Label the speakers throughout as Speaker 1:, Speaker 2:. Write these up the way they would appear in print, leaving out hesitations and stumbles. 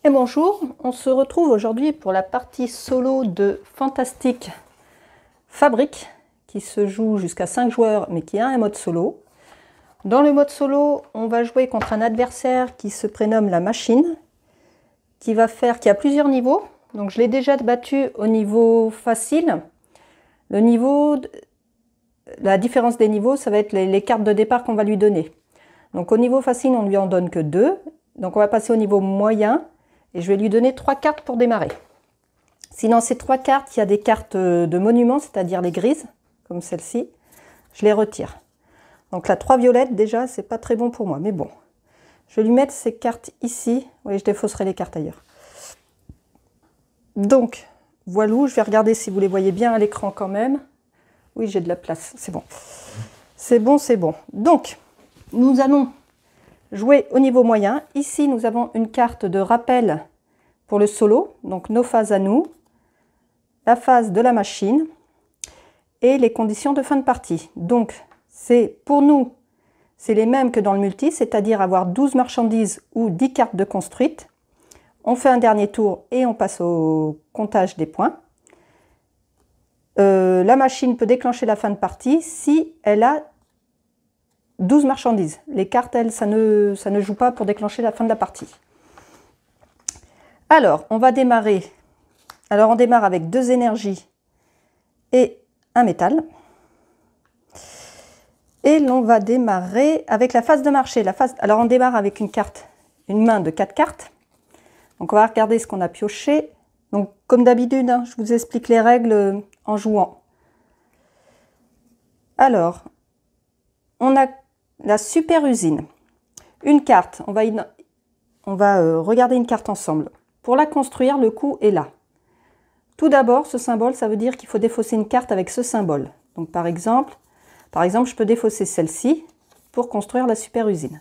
Speaker 1: Et bonjour, on se retrouve aujourd'hui pour la partie solo de Fantastic Fabric qui se joue jusqu'à 5 joueurs mais qui a un mode solo. Dans le mode solo, on va jouer contre un adversaire qui se prénomme la machine, qui a plusieurs niveaux. Donc je l'ai déjà battu au niveau facile. La différence des niveaux, ça va être les cartes de départ qu'on va lui donner. Donc au niveau facile, on ne lui en donne que 2. Donc on va passer au niveau moyen. Et je vais lui donner 3 cartes pour démarrer. Si dans ces 3 cartes, il y a des cartes de monuments, c'est-à-dire les grises, comme celle-ci, je les retire. Donc là, 3 violettes, déjà, c'est pas très bon pour moi, mais bon. Je vais lui mettre ces cartes ici. Oui, je défausserai les cartes ailleurs. Donc, voilà, je vais regarder si vous les voyez bien à l'écran quand même. Oui, j'ai de la place, c'est bon. C'est bon, c'est bon. Donc, nous allons jouer au niveau moyen. Ici, nous avons une carte de rappel pour le solo, donc nos phases à nous, la phase de la machine et les conditions de fin de partie. Donc, pour nous, c'est les mêmes que dans le multi, c'est-à-dire avoir 12 marchandises ou 10 cartes de construite. On fait un dernier tour et on passe au comptage des points. La machine peut déclencher la fin de partie si elle a 12 marchandises. Les cartes, elles, ça ne joue pas pour déclencher la fin de la partie. Alors, on va démarrer. Alors, on démarre avec 2 énergies et un métal. Et l'on va démarrer avec la phase de marché. Alors, on démarre avec une main de 4 cartes. Donc, on va regarder ce qu'on a pioché. Donc, comme d'habitude, hein, je vous explique les règles en jouant. Alors, on a la super usine. Une carte, on va regarder une carte ensemble. Pour la construire, le coup est là. Tout d'abord, ce symbole, ça veut dire qu'il faut défausser une carte avec ce symbole. Donc par exemple, je peux défausser celle-ci pour construire la super usine.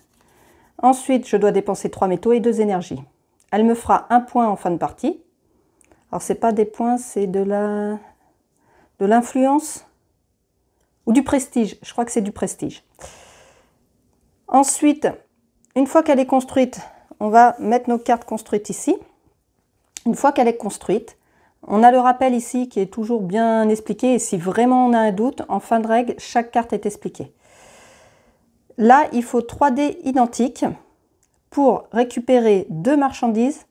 Speaker 1: Ensuite, je dois dépenser 3 métaux et 2 énergies. Elle me fera 1 point en fin de partie. Alors, ce n'est pas des points, c'est de l'influence ou du prestige. Je crois que c'est du prestige. Ensuite, une fois qu'elle est construite, on va mettre nos cartes construites ici. Une fois qu'elle est construite, on a le rappel ici qui est toujours bien expliqué. Et si vraiment on a un doute, en fin de règle, chaque carte est expliquée. Là, il faut 3 dés identiques pour récupérer 2 marchandises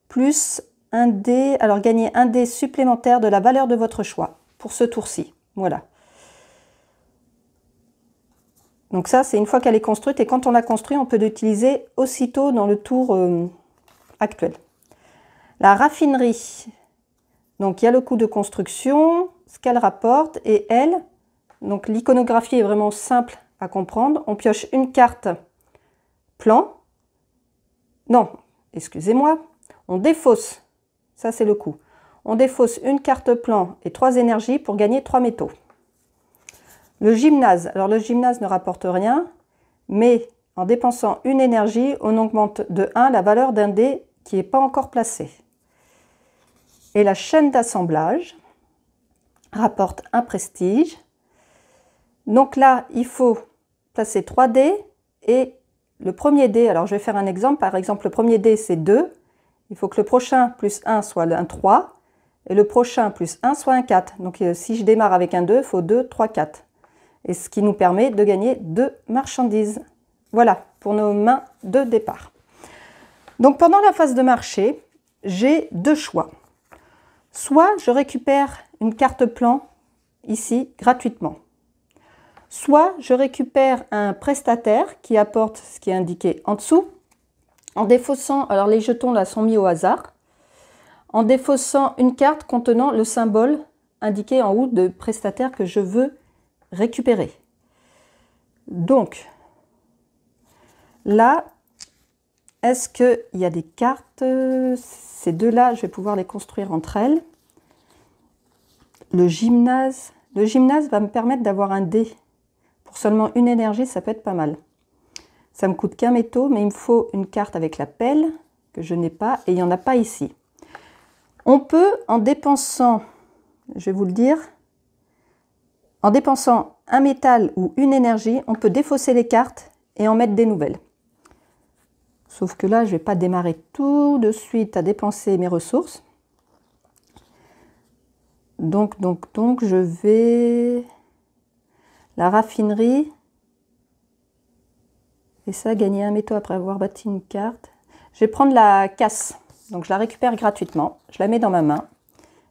Speaker 1: plus un dé. Alors, gagner un dé supplémentaire de la valeur de votre choix pour ce tour-ci. Voilà. Donc ça, c'est une fois qu'elle est construite. Et quand on l'a construite, on peut l'utiliser aussitôt dans le tour actuel. La raffinerie. Donc, il y a le coût de construction, ce qu'elle rapporte. Et elle, donc l'iconographie est vraiment simple à comprendre. On pioche une carte plan. Non, excusez-moi. On défausse. Ça, c'est le coût. On défausse une carte plan et 3 énergies pour gagner 3 métaux. Le gymnase. Alors, le gymnase ne rapporte rien, mais en dépensant une énergie, on augmente de 1 la valeur d'un dé qui n'est pas encore placé. Et la chaîne d'assemblage rapporte un prestige. Donc là, il faut placer 3 dés et le premier dé, alors je vais faire un exemple. Par exemple, le premier dé, c'est 2. Il faut que le prochain plus 1 soit un 3 et le prochain plus 1 soit un 4. Donc si je démarre avec un 2, il faut 2, 3, 4. Et ce qui nous permet de gagner 2 marchandises. Voilà, pour nos mains de départ. Donc pendant la phase de marché, j'ai 2 choix. Soit je récupère une carte plan ici gratuitement. Soit je récupère un prestataire qui apporte ce qui est indiqué en dessous. En défaussant, alors les jetons là sont mis au hasard. En défaussant une carte contenant le symbole indiqué en haut de prestataire que je veux récupérer. Donc, là, est-ce qu'il y a des cartes? Ces deux-là, je vais pouvoir les construire entre elles. Le gymnase va me permettre d'avoir un dé. Pour seulement une énergie, ça peut être pas mal. Ça me coûte qu'un métaux, mais il me faut une carte avec la pelle, que je n'ai pas, et il n'y en a pas ici. On peut, en dépensant, je vais vous le dire, en dépensant un métal ou une énergie, on peut défausser les cartes et en mettre des nouvelles. Sauf que là, je ne vais pas démarrer tout de suite à dépenser mes ressources. Donc, je vais... La raffinerie. Et ça, gagner un métaux après avoir bâti une carte. Je vais prendre la casse. Donc, je la récupère gratuitement. Je la mets dans ma main.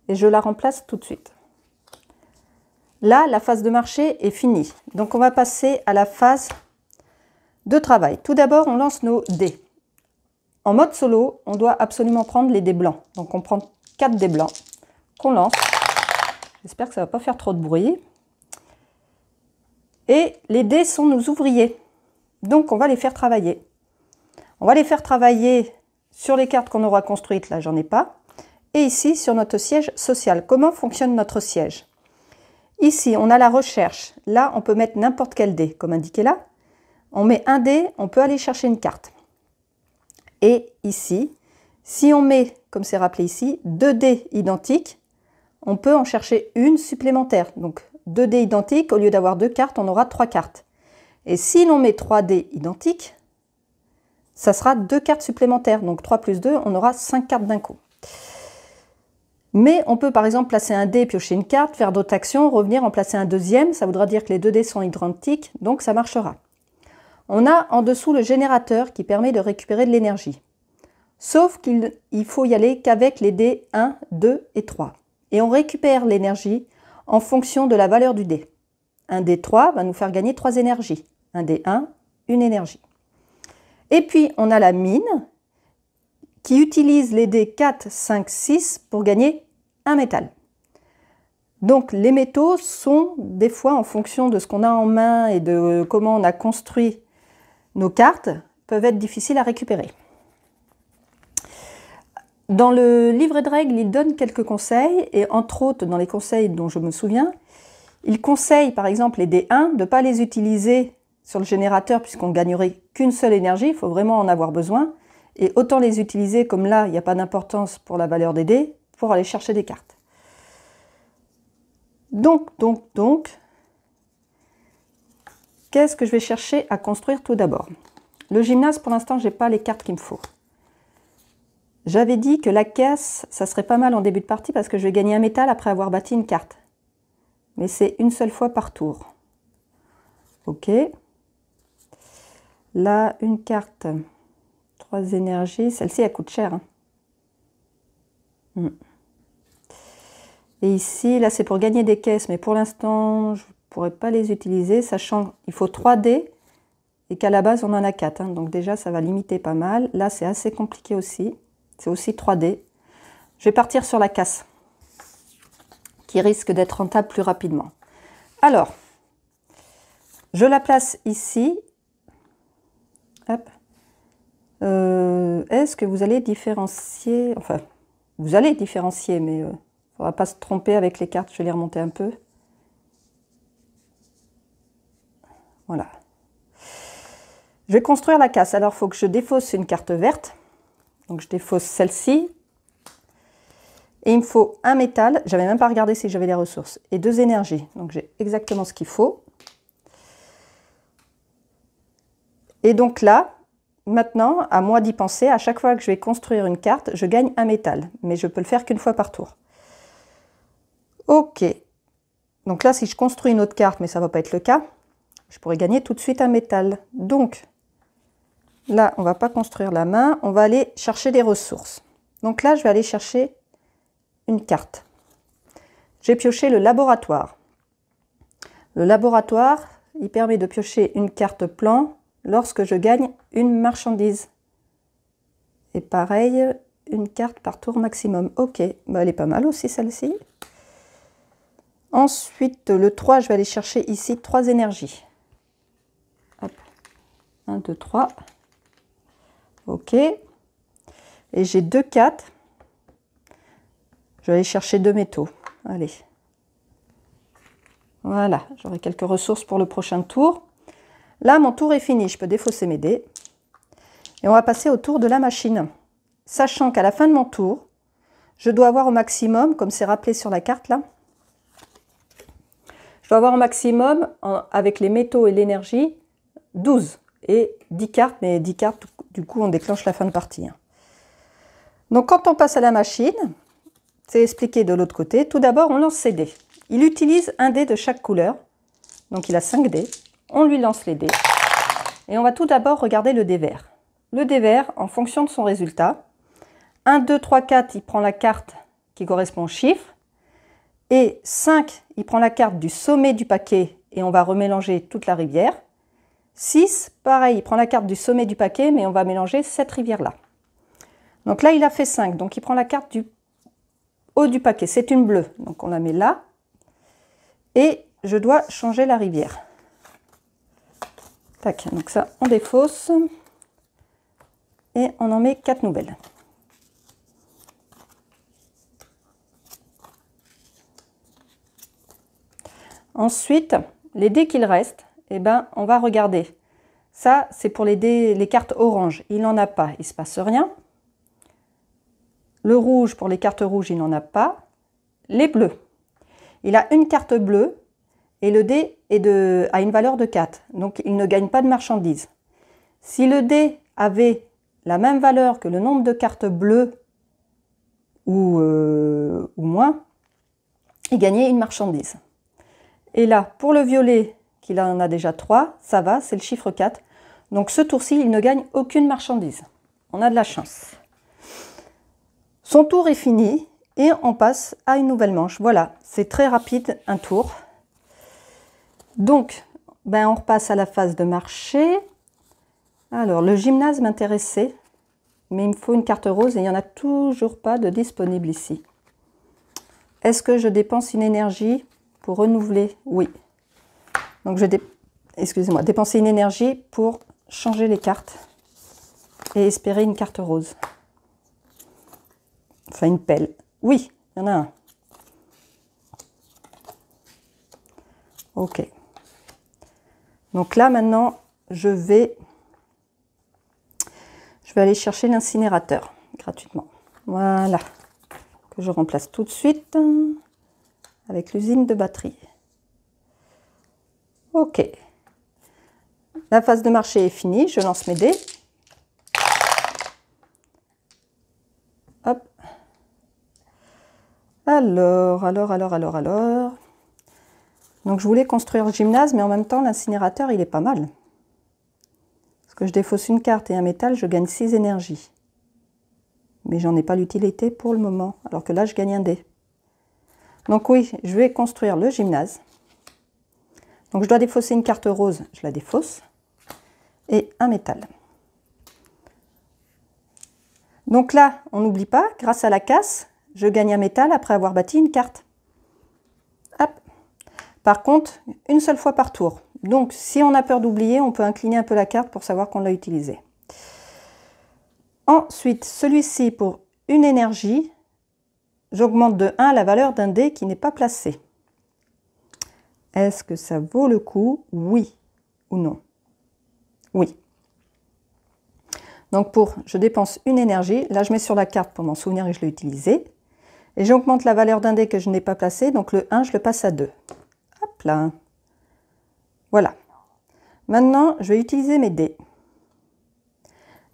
Speaker 1: Et je la remplace tout de suite. Là, la phase de marché est finie. Donc, on va passer à la phase de travail. Tout d'abord, on lance nos dés. En mode solo, on doit absolument prendre les dés blancs. Donc, on prend 4 dés blancs qu'on lance. J'espère que ça ne va pas faire trop de bruit. Et les dés sont nos ouvriers. Donc, on va les faire travailler. On va les faire travailler sur les cartes qu'on aura construites. Là, j'en ai pas. Et ici, sur notre siège social. Comment fonctionne notre siège? Ici, on a la recherche. Là, on peut mettre n'importe quel dé, comme indiqué là. On met un dé, on peut aller chercher une carte. Et ici, si on met, comme c'est rappelé ici, 2 dés identiques, on peut en chercher une supplémentaire. Donc, 2 dés identiques, au lieu d'avoir 2 cartes, on aura 3 cartes. Et si l'on met 3 dés identiques, ça sera 2 cartes supplémentaires. Donc, 3 plus 2, on aura 5 cartes d'un coup. Mais on peut par exemple placer un dé, piocher une carte, faire d'autres actions, revenir en placer un deuxième. Ça voudra dire que les 2 dés sont identiques, donc ça marchera. On a en dessous le générateur qui permet de récupérer de l'énergie. Sauf qu'il faut y aller qu'avec les dés 1, 2 et 3. Et on récupère l'énergie en fonction de la valeur du dé. Un dé 3 va nous faire gagner 3 énergies. Un dé 1, une énergie. Et puis on a la mine qui utilise les dés 4, 5, 6 pour gagner un métal. Donc les métaux sont des fois en fonction de ce qu'on a en main et de comment on a construit nos cartes, peuvent être difficiles à récupérer. Dans le livret de règles, il donne quelques conseils et entre autres dans les conseils dont je me souviens, il conseille par exemple les dés 1 de ne pas les utiliser sur le générateur puisqu'on ne gagnerait qu'une seule énergie, il faut vraiment en avoir besoin. Et autant les utiliser comme là, il n'y a pas d'importance pour la valeur des dés, pour aller chercher des cartes. Donc, qu'est-ce que je vais chercher à construire tout d'abord? Le gymnase, pour l'instant, je n'ai pas les cartes qu'il me faut. J'avais dit que la caisse, ça serait pas mal en début de partie parce que je vais gagner un métal après avoir bâti une carte. Mais c'est une seule fois par tour. Ok. Là, une carte... 3 énergies, celle-ci elle coûte cher. Et ici, là c'est pour gagner des caisses, mais pour l'instant je ne pourrais pas les utiliser, sachant qu'il faut 3 dés et qu'à la base on en a 4. Donc déjà ça va limiter pas mal. Là c'est assez compliqué aussi, c'est aussi 3 dés. Je vais partir sur la casse, qui risque d'être rentable plus rapidement. Alors, je la place ici. Hop. Est-ce que vous allez différencier, enfin, vous allez différencier, mais il ne faudra pas se tromper avec les cartes, je vais les remonter un peu. Voilà. Je vais construire la casse, alors il faut que je défausse une carte verte, donc je défausse celle-ci, et il me faut un métal, j'avais même pas regardé si j'avais les ressources, et 2 énergies, donc j'ai exactement ce qu'il faut. Et donc là, maintenant, à moi d'y penser, à chaque fois que je vais construire une carte, je gagne un métal. Mais je peux le faire qu'une fois par tour. Ok. Donc là, si je construis une autre carte, mais ça ne va pas être le cas, je pourrais gagner tout de suite un métal. Donc, là, on ne va pas construire la main, on va aller chercher des ressources. Donc là, je vais aller chercher une carte. J'ai pioché le laboratoire. Le laboratoire, il permet de piocher une carte plan lorsque je gagne une marchandise. Et pareil, une carte par tour maximum. Ok, bah elle est pas mal aussi celle-ci. Ensuite, le 3, je vais aller chercher ici 3 énergies. Hop. 1, 2, 3. Ok. Et j'ai 2 4. Je vais aller chercher 2 métaux. Allez. Voilà, j'aurai quelques ressources pour le prochain tour. Là, mon tour est fini, je peux défausser mes dés. Et on va passer au tour de la machine. Sachant qu'à la fin de mon tour, je dois avoir au maximum, comme c'est rappelé sur la carte là, je dois avoir au maximum, avec les métaux et l'énergie, 12. et 10 cartes, mais 10 cartes, du coup, on déclenche la fin de partie. Hein. Donc, quand on passe à la machine, c'est expliqué de l'autre côté. Tout d'abord, on lance ses dés. Il utilise un dé de chaque couleur. Donc, il a 5 dés. On lui lance les dés. Et on va tout d'abord regarder le dé vert. Le dé vert, en fonction de son résultat, 1, 2, 3, 4, il prend la carte qui correspond au chiffre. Et 5, il prend la carte du sommet du paquet et on va remélanger toute la rivière. 6, pareil, il prend la carte du sommet du paquet, mais on va mélanger cette rivière-là. Donc là, il a fait 5. Donc, il prend la carte du haut du paquet. C'est une bleue. Donc, on la met là. Et je dois changer la rivière. Tac. Donc ça, on défausse. Et on en met 4 nouvelles. Ensuite, les dés qu'il reste, eh ben, on va regarder. Ça, c'est pour les cartes oranges. Il n'en a pas, il ne se passe rien. Le rouge, pour les cartes rouges, il n'en a pas. Les bleus. Il a une carte bleue et le dé a une valeur de 4. Donc, il ne gagne pas de marchandises. Si le dé avait la même valeur que le nombre de cartes bleues ou moins, il gagnait une marchandise. Et là, pour le violet, qu'il en a déjà 3, ça va, c'est le chiffre 4. Donc, ce tour-ci, il ne gagne aucune marchandise. On a de la chance. Son tour est fini et on passe à une nouvelle manche. Voilà, c'est très rapide, un tour. Donc, ben, on repasse à la phase de marché. Alors, le gymnase m'intéressait, mais il me faut une carte rose et il n'y en a toujours pas de disponible ici. Est-ce que je dépense une énergie pour renouveler? Oui. Donc, je dépenser une énergie pour changer les cartes et espérer une carte rose. Enfin, une pelle. Oui, il y en a un. Ok. Donc là, maintenant, je vais aller chercher l'incinérateur gratuitement. Voilà. Que je remplace tout de suite avec l'usine de batterie. Ok. La phase de marché est finie. Je lance mes dés. Hop. Alors. Donc, je voulais construire le gymnase, mais en même temps, l'incinérateur, il est pas mal. Parce que je défausse une carte et un métal, je gagne 6 énergies. Mais j'en ai pas l'utilité pour le moment, alors que là, je gagne un dé. Donc oui, je vais construire le gymnase. Donc, je dois défausser une carte rose, je la défausse. Et un métal. Donc là, on n'oublie pas, grâce à la casse, je gagne un métal après avoir bâti une carte. Hop. Par contre, une seule fois par tour. Donc, si on a peur d'oublier, on peut incliner un peu la carte pour savoir qu'on l'a utilisée. Ensuite, celui-ci, pour une énergie, j'augmente de 1 la valeur d'un dé qui n'est pas placé. Est-ce que ça vaut le coup? Oui ou non? Oui. Donc, je dépense une énergie. Là, je mets sur la carte pour m'en souvenir et je l'ai utilisé. Et j'augmente la valeur d'un dé que je n'ai pas placé. Donc, le 1, je le passe à 2. Hop là. Voilà. Maintenant, je vais utiliser mes dés.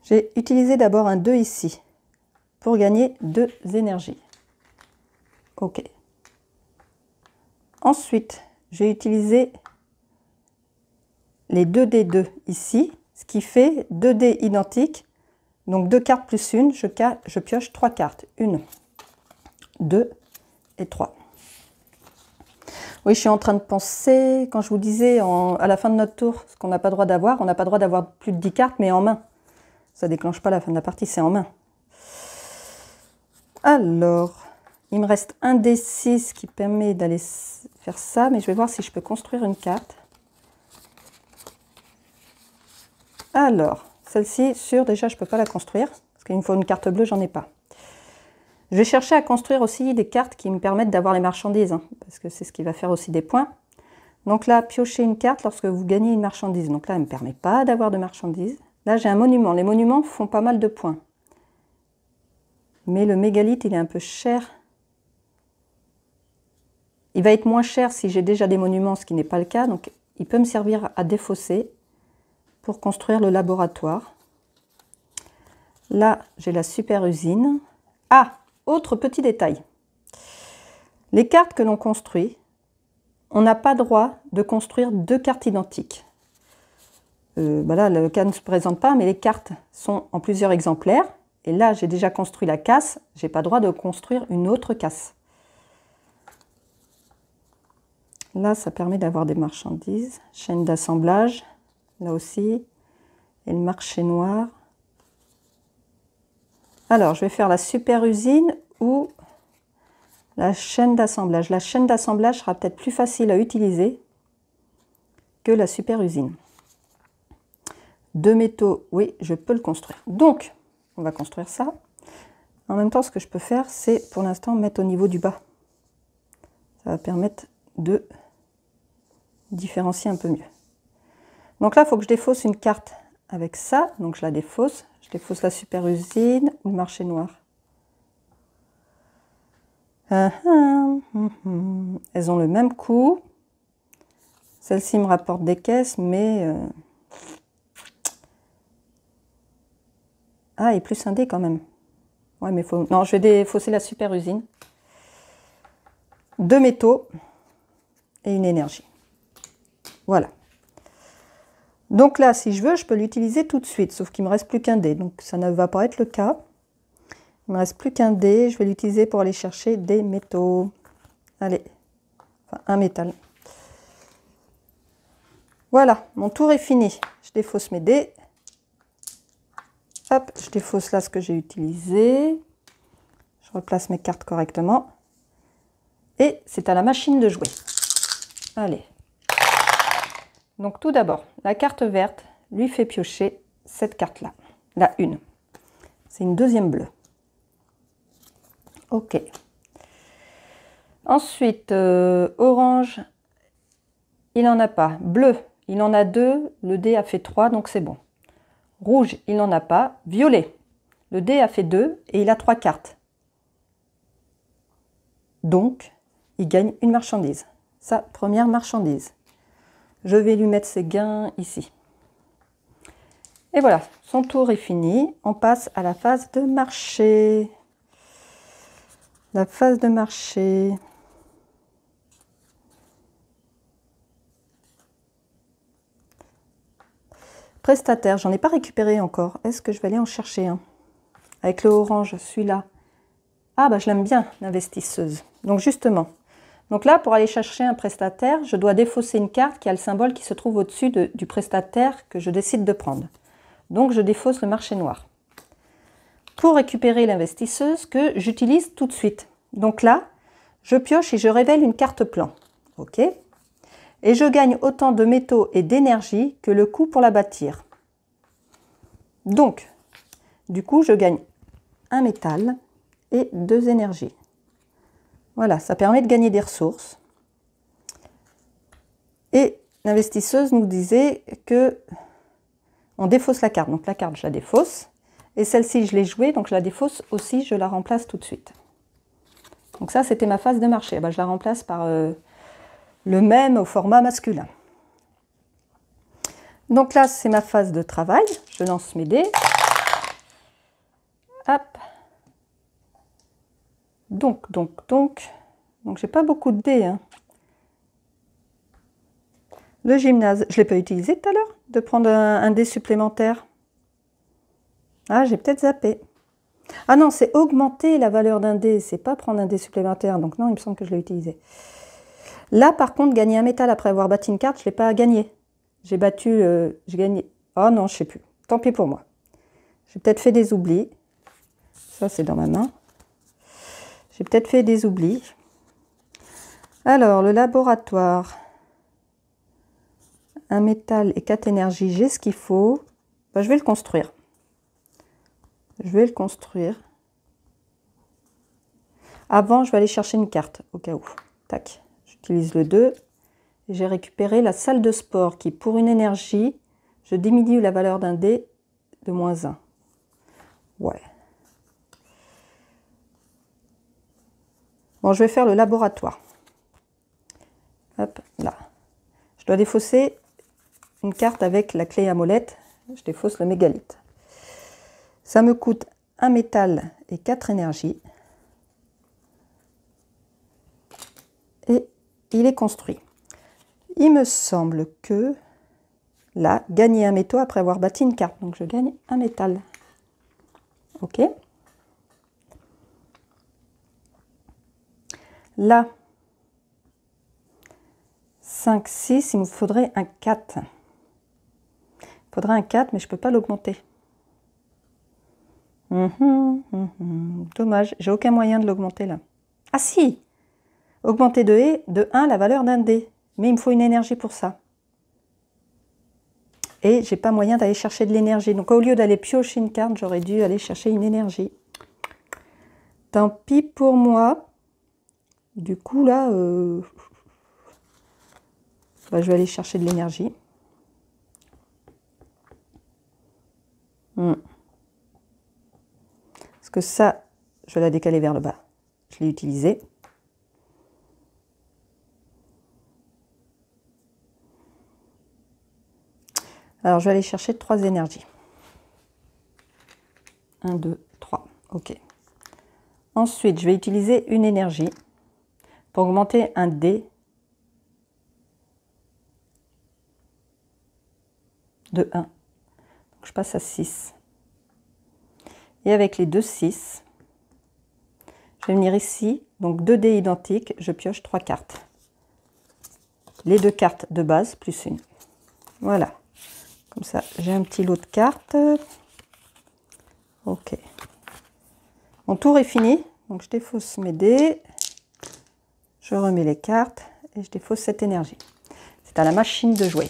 Speaker 1: J'ai utilisé d'abord un 2 ici pour gagner 2 énergies. Ok. Ensuite, j'ai utilisé les 2 dés 2 ici, ce qui fait 2 dés identiques. Donc 2 cartes plus une, je pioche 3 cartes. 1, 2 et 3. Oui, je suis en train de penser, quand je vous disais à la fin de notre tour, ce qu'on n'a pas le droit d'avoir, on n'a pas le droit d'avoir plus de 10 cartes, mais en main. Ça ne déclenche pas la fin de la partie, c'est en main. Alors, il me reste un D6 qui permet d'aller faire ça, mais je vais voir si je peux construire une carte. Alors, celle-ci, déjà, je ne peux pas la construire, parce qu'il me faut une carte bleue, j'en ai pas. Je vais chercher à construire aussi des cartes qui me permettent d'avoir les marchandises, hein, parce que c'est ce qui va faire aussi des points. Donc là, piocher une carte lorsque vous gagnez une marchandise. Donc là, elle ne me permet pas d'avoir de marchandises. Là, j'ai un monument. Les monuments font pas mal de points. Mais le mégalithe, il est un peu cher. Il va être moins cher si j'ai déjà des monuments, ce qui n'est pas le cas. Donc, il peut me servir à défausser pour construire le laboratoire. Là, j'ai la super usine. Ah, autre petit détail. Les cartes que l'on construit, on n'a pas droit de construire 2 cartes identiques. Là, le cas ne se présente pas, mais les cartes sont en plusieurs exemplaires. Et là, j'ai déjà construit la casse, je n'ai pas le droit de construire une autre casse. Là, ça permet d'avoir des marchandises. Chaîne d'assemblage, là aussi. Et le marché noir. Alors, je vais faire la super usine ou la chaîne d'assemblage. La chaîne d'assemblage sera peut-être plus facile à utiliser que la super usine. 2 métaux, oui, je peux le construire. Donc, on va construire ça. En même temps, ce que je peux faire, c'est pour l'instant mettre au niveau du bas. Ça va permettre de différencier un peu mieux. Donc là, il faut que je défausse une carte avec ça. Donc je la défausse. Je défausse la super usine ou le marché noir. Elles ont le même coût. Celle-ci me rapporte des caisses, mais... Ah, et plus un dé quand même. Ouais, mais faut... Non, je vais défausser la super usine. 2 métaux et une énergie. Voilà. Donc là, si je veux, je peux l'utiliser tout de suite, sauf qu'il ne me reste plus qu'un dé. Donc ça ne va pas être le cas. Il ne me reste plus qu'un dé. Je vais l'utiliser pour aller chercher des métaux. Allez, enfin un métal. Voilà, mon tour est fini. Je défausse mes dés. Hop, je défausse là ce que j'ai utilisé. Je replace mes cartes correctement. Et c'est à la machine de jouer. Allez. Donc tout d'abord, la carte verte lui fait piocher cette carte-là. La 1. C'est une deuxième bleue. Ok. Ensuite, orange, il n'en a pas. Bleu, il en a 2. Le dé a fait 3, donc c'est bon. Rouge, il n'en a pas. Violet, le dé a fait 2 et il a 3 cartes. Donc, il gagne une marchandise. Sa première marchandise. Je vais lui mettre ses gains ici. Et voilà, son tour est fini. On passe à la phase de marché. La phase de marché. Prestataire, j'en ai pas récupéré encore. Est-ce que je vais aller en chercher un? Avec le orange, celui-là. Ah, bah je l'aime bien, l'investisseuse. Donc justement, donc là, pour aller chercher un prestataire, je dois défausser une carte qui a le symbole qui se trouve au-dessus du prestataire que je décide de prendre. Donc je défausse le marché noir. Pour récupérer l'investisseuse que j'utilise tout de suite. Donc là, je pioche et je révèle une carte plan. OK. Et je gagne autant de métaux et d'énergie que le coût pour la bâtir. Donc, du coup, je gagne un métal et 2 énergies. Voilà, ça permet de gagner des ressources. Et l'investisseuse nous disait que on défausse la carte. Donc la carte, je la défausse. Et celle-ci, je l'ai jouée, donc je la défausse aussi, je la remplace tout de suite. Donc ça, c'était ma phase de marché. Ben, je la remplace par le même au format masculin. Donc là, c'est ma phase de travail. Je lance mes dés. Hop. Donc, j'ai pas beaucoup de dés. Hein. Le gymnase, je ne l'ai pas utilisé tout à l'heure, de prendre un dé supplémentaire. Ah, j'ai peut-être zappé. Ah non, c'est augmenter la valeur d'un dé, c'est pas prendre un dé supplémentaire. Donc non, il me semble que je l'ai utilisé. Là, par contre, gagner un métal après avoir battu une carte, je ne l'ai pas gagné. J'ai battu, j'ai gagné. Oh non, je ne sais plus. Tant pis pour moi. J'ai peut-être fait des oublis. Ça, c'est dans ma main. J'ai peut-être fait des oublis. Alors, le laboratoire. Un métal et 4 énergies, j'ai ce qu'il faut. Ben, je vais le construire. Je vais le construire. Avant, je vais aller chercher une carte, au cas où. Tac. J'utilise le 2. J'ai récupéré la salle de sport qui, pour une énergie, je diminue la valeur d'un dé de -1. Ouais. Bon, je vais faire le laboratoire. Hop, là. Je dois défausser une carte avec la clé à molette. Je défausse le mégalithe. Ça me coûte un métal et 4 énergies. Et il est construit. Il me semble que là, gagner un métaux après avoir bâti une carte. Donc je gagne un métal. Ok. Là, 5, 6, il me faudrait un 4. Il faudrait un 4, mais je ne peux pas l'augmenter. Dommage, j'ai aucun moyen de l'augmenter là. Ah si! Augmenter de 1 la valeur d'un dé. Mais il me faut une énergie pour ça. Et j'ai pas moyen d'aller chercher de l'énergie. Donc au lieu d'aller piocher une carte, j'aurais dû aller chercher une énergie. Tant pis pour moi. Du coup là, je vais aller chercher de l'énergie. Parce que ça, je vais la décaler vers le bas. Je l'ai utilisé. Alors, je vais aller chercher 3 énergies. 1, 2, 3. OK. Ensuite, je vais utiliser une énergie pour augmenter un dé de 1. Donc, je passe à 6. Et avec les deux 6, je vais venir ici. Donc, 2 dés identiques. Je pioche 3 cartes. Les 2 cartes de base plus une. Voilà. Comme ça, j'ai un petit lot de cartes. Ok. Mon tour est fini. Donc, je défausse mes dés. Je remets les cartes et je défausse cette énergie. C'est à la machine de jouer.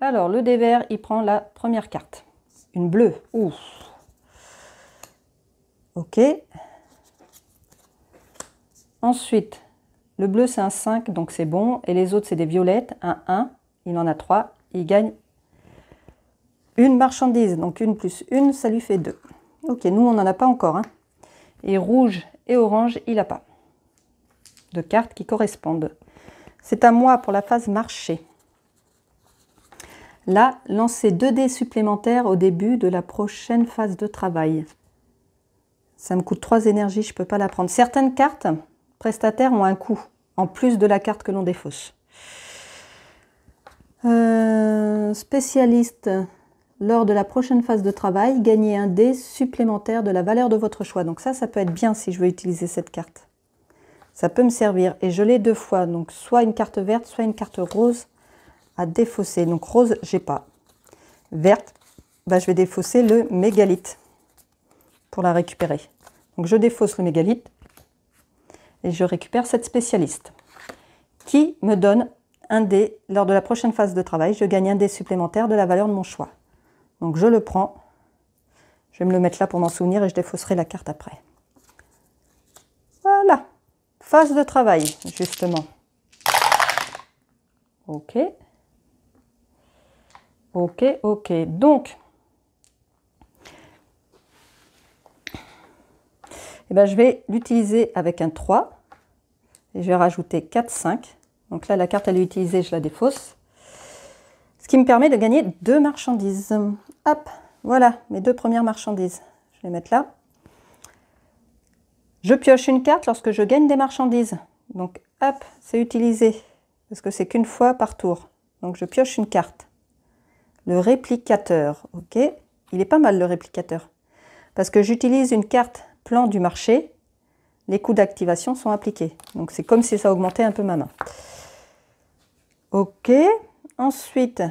Speaker 1: Alors, le dé vert, il prend la première carte. Une bleue. Ouf. Ok. Ensuite, le bleu, c'est un 5, donc c'est bon. Et les autres, c'est des violettes. Un 1, il en a 3. Il gagne une marchandise. Donc, une plus une, ça lui fait 2. Ok, nous, on n'en a pas encore. Hein. Et rouge et orange, il n'a pas de cartes qui correspondent. C'est à moi pour la phase marché. Là, lancez 2 dés supplémentaires au début de la prochaine phase de travail. Ça me coûte 3 énergies, je ne peux pas la prendre. Certaines cartes prestataires ont un coût, en plus de la carte que l'on défausse. Spécialiste, lors de la prochaine phase de travail, gagnez un dé supplémentaire de la valeur de votre choix. Donc ça peut être bien si je veux utiliser cette carte. Ça peut me servir. Et je l'ai 2 fois, donc soit une carte verte, soit une carte rose à défausser. Donc rose, j'ai pas. Verte, je vais défausser le mégalithe pour la récupérer. Donc je défausse le mégalithe et je récupère cette spécialiste qui me donne un dé. Lors de la prochaine phase de travail, je gagne un dé supplémentaire de la valeur de mon choix. Donc je le prends. Je vais me le mettre là pour m'en souvenir et je défausserai la carte après. Voilà. Phase de travail, justement. Ok. Ok, ok. Donc, je vais l'utiliser avec un 3. Et je vais rajouter 4, 5. Donc là, la carte, elle est utilisée, je la défausse. Ce qui me permet de gagner 2 marchandises. Hop, voilà mes 2 premières marchandises. Je vais les mettre là. Je pioche une carte lorsque je gagne des marchandises. Donc, hop, c'est utilisé. Parce que c'est qu'une fois par tour. Donc, je pioche une carte. Le réplicateur, ok. Il est pas mal, le réplicateur. Parce que j'utilise une carte plan du marché. Les coûts d'activation sont appliqués. Donc, c'est comme si ça augmentait un peu ma main. Ok. Ensuite,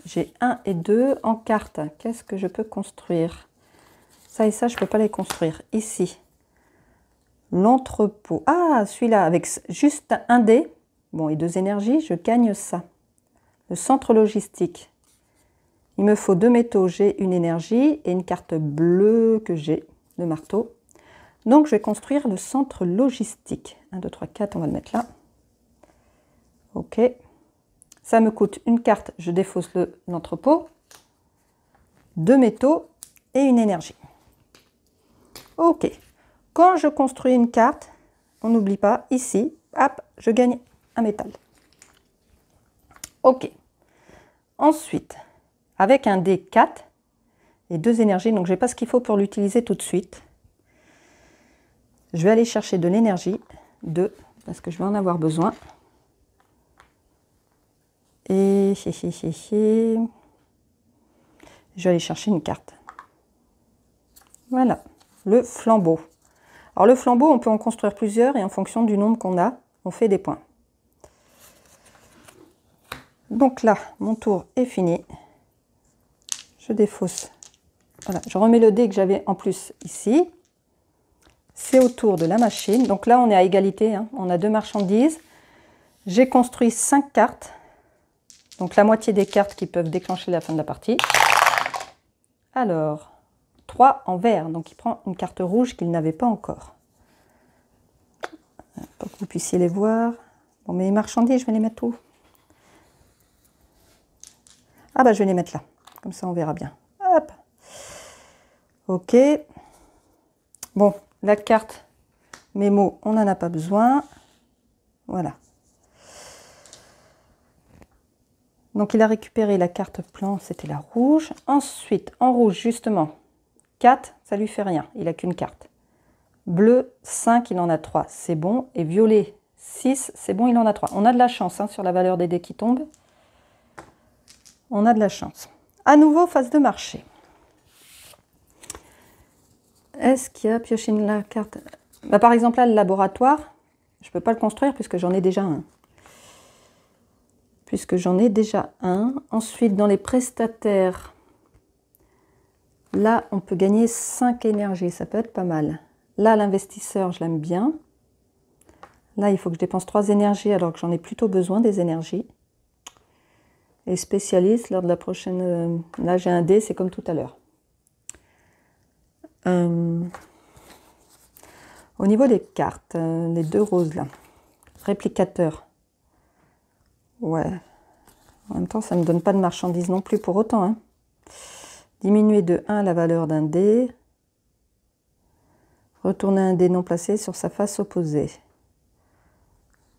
Speaker 1: j'ai 1 et 2 en carte. Qu'est-ce que je peux construire? Ça et ça, je ne peux pas les construire. Ici, l'entrepôt. Ah, celui-là, avec juste un dé, bon, et 2 énergies, je gagne ça. Le centre logistique. Il me faut 2 métaux, j'ai une énergie et une carte bleue que j'ai, le marteau. Donc, je vais construire le centre logistique. 1, 2, 3, 4, on va le mettre là. Ok. Ça me coûte une carte, je défausse l'entrepôt, 2 métaux et une énergie. Ok. Quand je construis une carte, on n'oublie pas, ici, hop, je gagne un métal. Ok. Ensuite, avec un dé 4 et 2 énergies, donc je n'ai pas ce qu'il faut pour l'utiliser tout de suite. Je vais aller chercher de l'énergie, 2, parce que je vais en avoir besoin. Et je vais aller chercher une carte. Voilà, le flambeau. Alors le flambeau, on peut en construire plusieurs et en fonction du nombre qu'on a, on fait des points. Donc là, mon tour est fini. Je défausse. Voilà, je remets le dé que j'avais en plus ici. C'est au tour de la machine. Donc là, on est à égalité, hein. On a 2 marchandises. J'ai construit 5 cartes. Donc la moitié des cartes qui peuvent déclencher la fin de la partie. Alors, 3 en vert. Donc il prend une carte rouge qu'il n'avait pas encore. Pour que vous puissiez les voir. Bon, mais les marchandises, je vais les mettre où? Ah bah je vais les mettre là. Comme ça, on verra bien. Hop. Ok. Bon, la carte mémo, on n'en a pas besoin. Voilà. Donc, il a récupéré la carte plan, c'était la rouge. Ensuite, en rouge, justement, 4, ça lui fait rien. Il n'a qu'une carte. Bleu, 5, il en a 3. C'est bon. Et violet, 6, c'est bon, il en a 3. On a de la chance hein, sur la valeur des dés qui tombent. On a de la chance. À nouveau, phase de marché. Est-ce qu'il y a pioché la carte? Bah, par exemple, là, le laboratoire, je ne peux pas le construire puisque j'en ai déjà un. Ensuite, dans les prestataires, là, on peut gagner 5 énergies. Ça peut être pas mal. Là, l'investisseur, je l'aime bien. Là, il faut que je dépense 3 énergies alors que j'en ai plutôt besoin des énergies. Et spécialiste, lors de la prochaine... Là, j'ai un dé, c'est comme tout à l'heure. Au niveau des cartes, les 2 roses là, réplicateur. Ouais. En même temps, ça ne me donne pas de marchandises non plus pour autant. Hein. Diminuer de 1 la valeur d'un dé. Retourner un dé non placé sur sa face opposée.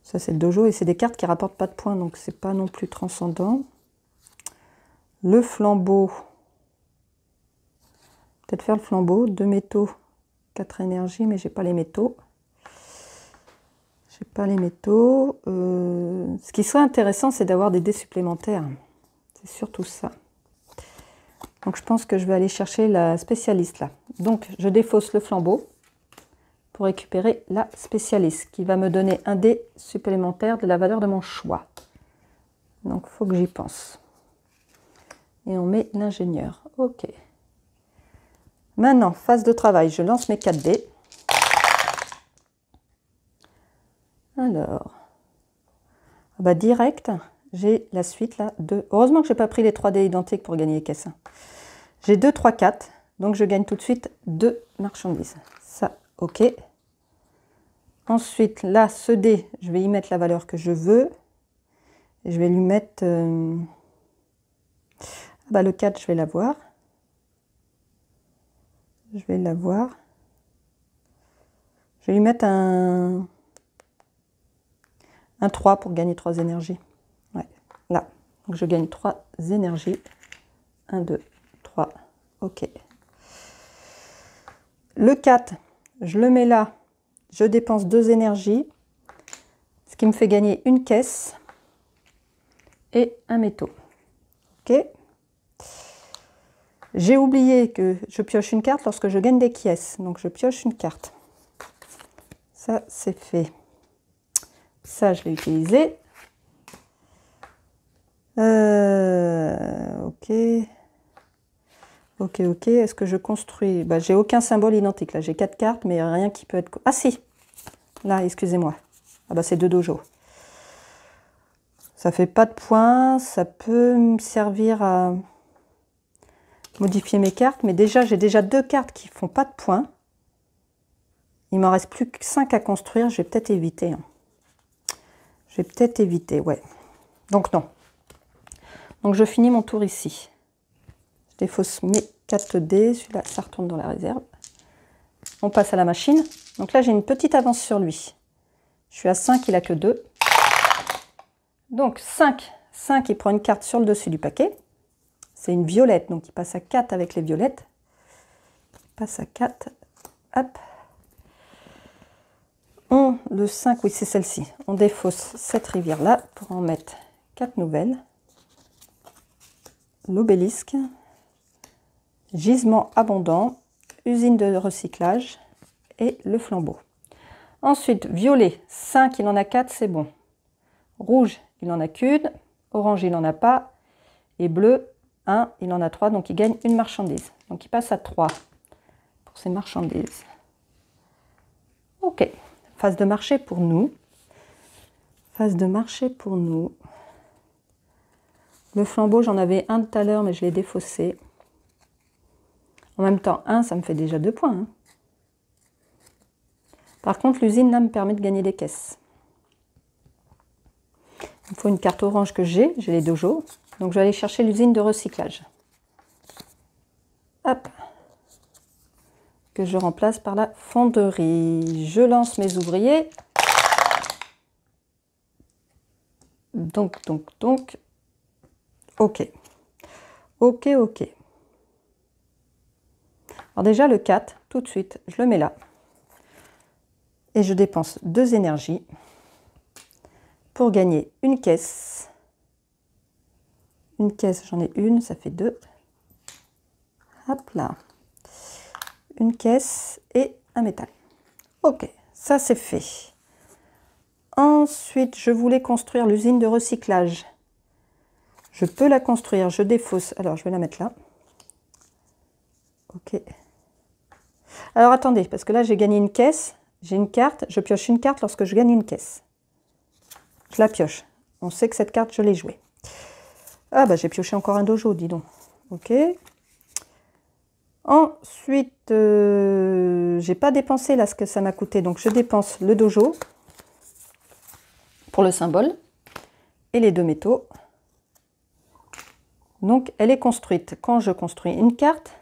Speaker 1: Ça, c'est le dojo et c'est des cartes qui ne rapportent pas de points, donc c'est pas non plus transcendant. Le flambeau. Peut-être faire le flambeau. 2 métaux, 4 énergies, mais j'ai pas les métaux. J'ai pas les métaux. Ce qui serait intéressant, c'est d'avoir des dés supplémentaires. C'est surtout ça. Donc je pense que je vais aller chercher la spécialiste là. Donc je défausse le flambeau pour récupérer la spécialiste qui va me donner un dé supplémentaire de la valeur de mon choix. Donc il faut que j'y pense. Et on met l'ingénieur. Ok. Maintenant, phase de travail, je lance mes 4 dés. Alors, bah direct, j'ai la suite là. Heureusement que je n'ai pas pris les 3 dés identiques pour gagner les caisses. J'ai 2, 3, 4. Donc je gagne tout de suite 2 marchandises. Ça, ok. Ensuite, là, ce dé, je vais y mettre la valeur que je veux. Et je vais lui mettre... bah, le 4, je vais l'avoir. Je vais l'avoir. Je vais lui mettre un 3 pour gagner 3 énergies. Ouais, là. Donc je gagne 3 énergies. 1, 2, 3. Ok. Le 4, je le mets là. Je dépense 2 énergies. Ce qui me fait gagner une caisse et un métaux. Ok. J'ai oublié que je pioche une carte lorsque je gagne des pièces. Donc je pioche une carte. Ça, c'est fait. Ça, je l'ai utilisé. Ok. Ok, ok. Est-ce que je construis? Bah, j'ai aucun symbole identique. Là, j'ai 4 cartes, mais rien qui peut être... Ah si. Là, excusez-moi. Ah bah, c'est 2 dojos. Ça fait pas de points. Ça peut me servir à modifier mes cartes. Mais déjà, j'ai déjà 2 cartes qui font pas de points. Il m'en reste plus que 5 à construire. Je vais peut-être éviter. Hein. Je vais peut-être éviter, ouais. Donc non. Donc je finis mon tour ici. Je défausse mes 4 dés. Celui-là, ça retourne dans la réserve. On passe à la machine. Donc là, j'ai une petite avance sur lui. Je suis à 5, il n'a que 2. Donc 5, il prend une carte sur le dessus du paquet. C'est une violette, donc il passe à 4 avec les violettes. Il passe à 4. Hop. Le 5, oui, c'est celle-ci. On défausse cette rivière-là pour en mettre 4 nouvelles. L'obélisque. Gisement abondant. Usine de recyclage. Et le flambeau. Ensuite, violet. 5, il en a 4, c'est bon. Rouge, il n'en a qu'une. Orange, il n'en a pas. Et bleu, 1, il en a 3. Donc, il gagne une marchandise. Donc, il passe à 3 pour ces marchandises. OK. Phase de marché pour nous. Phase de marché pour nous. Le flambeau, j'en avais un tout à l'heure, mais je l'ai défaussé. En même temps, 1, ça me fait déjà 2 points. Hein. Par contre, l'usine, là, me permet de gagner des caisses. Il me faut une carte orange que j'ai les dojos. Donc, je vais aller chercher l'usine de recyclage. Hop. Que je remplace par la fonderie. Je lance mes ouvriers. Donc. OK. OK. Alors déjà, le 4, tout de suite, je le mets là. Et je dépense 2 énergies pour gagner une caisse. Une caisse, j'en ai une, ça fait 2. Hop là. Une caisse et un métal. OK, ça c'est fait. Ensuite, je voulais construire l'usine de recyclage. Je peux la construire, je défausse. Alors, je vais la mettre là. OK. Alors, attendez, parce que là, j'ai gagné une caisse. J'ai une carte. Je pioche une carte lorsque je gagne une caisse. Je la pioche. On sait que cette carte, je l'ai jouée. Ah, bah, j'ai pioché encore un dojo, dis donc. OK. Ensuite, j'ai pas dépensé là ce que ça m'a coûté. Donc, je dépense le dojo pour le symbole et les 2 métaux. Donc, elle est construite. Quand je construis une carte,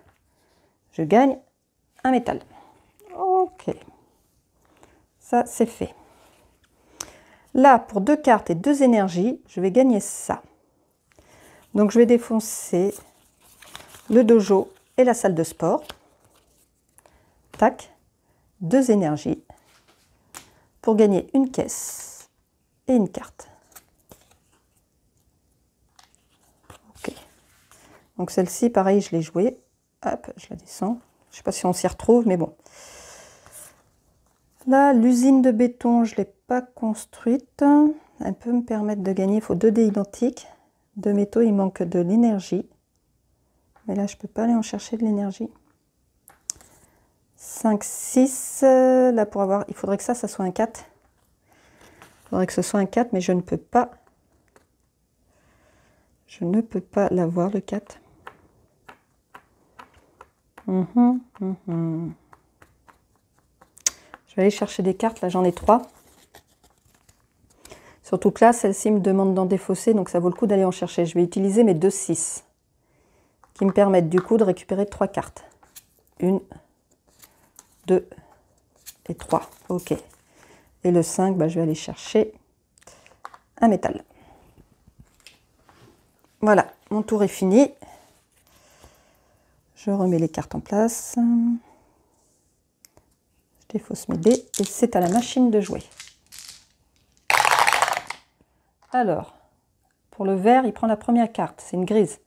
Speaker 1: je gagne un métal. OK. Ça, c'est fait. Là, pour 2 cartes et 2 énergies, je vais gagner ça. Donc, je vais défoncer le dojo et la salle de sport. Tac. 2 énergies pour gagner une caisse et une carte. OK. Donc, celle-ci, pareil, je l'ai jouée. Hop, je la descends. Je ne sais pas si on s'y retrouve, mais bon. Là, l'usine de béton, je ne l'ai pas construite. Elle peut me permettre de gagner. Il faut 2 dés identiques. 2 métaux, il manque de l'énergie. Mais là, je ne peux pas aller en chercher de l'énergie. 5, 6. Là, pour avoir... Il faudrait que ça soit un 4. Il faudrait que ce soit un 4, mais je ne peux pas. Je ne peux pas l'avoir, le 4. Je vais aller chercher des cartes, là j'en ai 3. Surtout que là, celle-ci me demande d'en défausser, donc ça vaut le coup d'aller en chercher. Je vais utiliser mes 2 6, qui me permettent du coup de récupérer 3 cartes. 1, 2 et 3. OK. Et le 5, bah, je vais aller chercher un métal. Voilà, mon tour est fini. Je remets les cartes en place. Je défausse mes dés et c'est à la machine de jouer. Alors, pour le vert, il prend la première carte, c'est une grise.